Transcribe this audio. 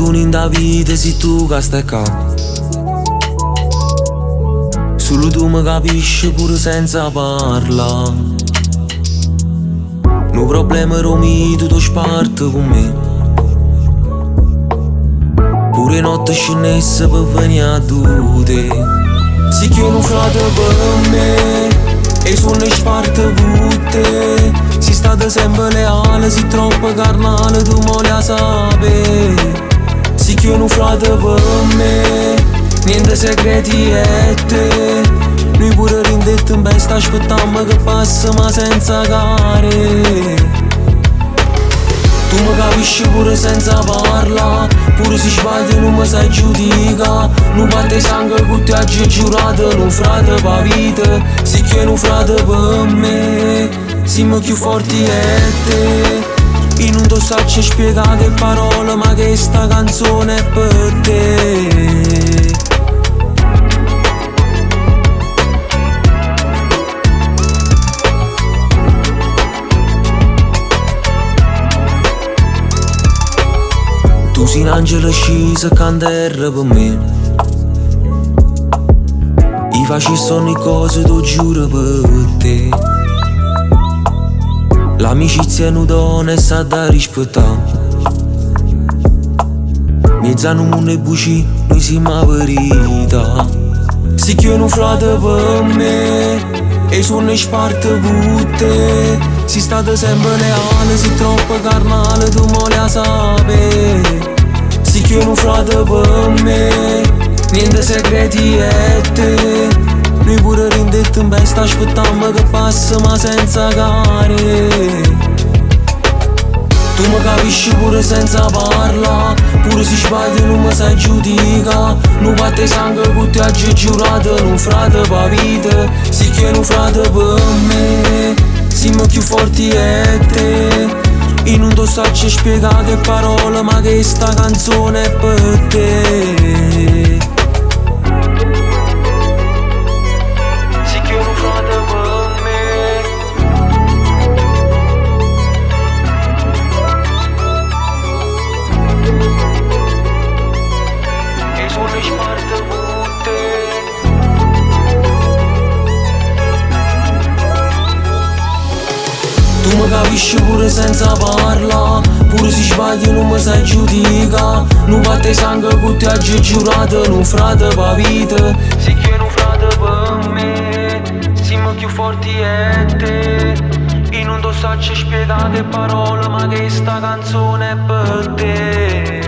vivono in da vita se tu che stai qua. Solo tu mi capisci pure senza parlare. No problema Romi, tu ti sparti con me. Pure notte scennesse per venire a dute. Si chiudono frate per me e sono sparte tutte. Si state sempre leale, si troppo carnale, tu mo la sape. Si chiudono frate per me, niente segreti e te. Noi pure rindetto in bestia aspettiamo che passa ma senza gare. Tu mi capisci pure senza parla, pure se sbagli non mi sai giudica. Non batte sangue con te oggi giurato, non frate pa vita. Si che non frate per me, siamo più forti e te. Io non ti saccio spiegare che parole, ma che sta canzone è per te. Tu sei un angelo sceso che terra per me. Io facessi ogni cosa, tu giuro per te. L'amicizia è una donna e sa da rispettare. Mezz'anno mondo e buci, noi siamo la verità. Si chiudono frate per me e sono sparte tutte. Si state sempre leale, si troppo carnale, tu mo la sape. Si chiudono frate per me, niente segreti e te. Noi pure rindetto in bestia aspettiamo che passa ma senza gare. Tu mi capisci pure senza parla, pure se sbagli non mi sai giudica. Non batte sangue con te oggi giurato, non frate pa vita. Si chiudono frate per me, siamo più forti e te. Io non ti saccio spiegare che parole, ma che sta canzone è per te. Si chiudono frate per me e sono sparte tutte. Tu mi capisci pure senza parla, pure se sbagli non mi sai giudica. Non batte sangue con te oggi giurato, non frate pa vita. Si chiudono frate per me, siamo più forti e te. Io non ti saccio spiegare che parole, ma che sta canzone è per te.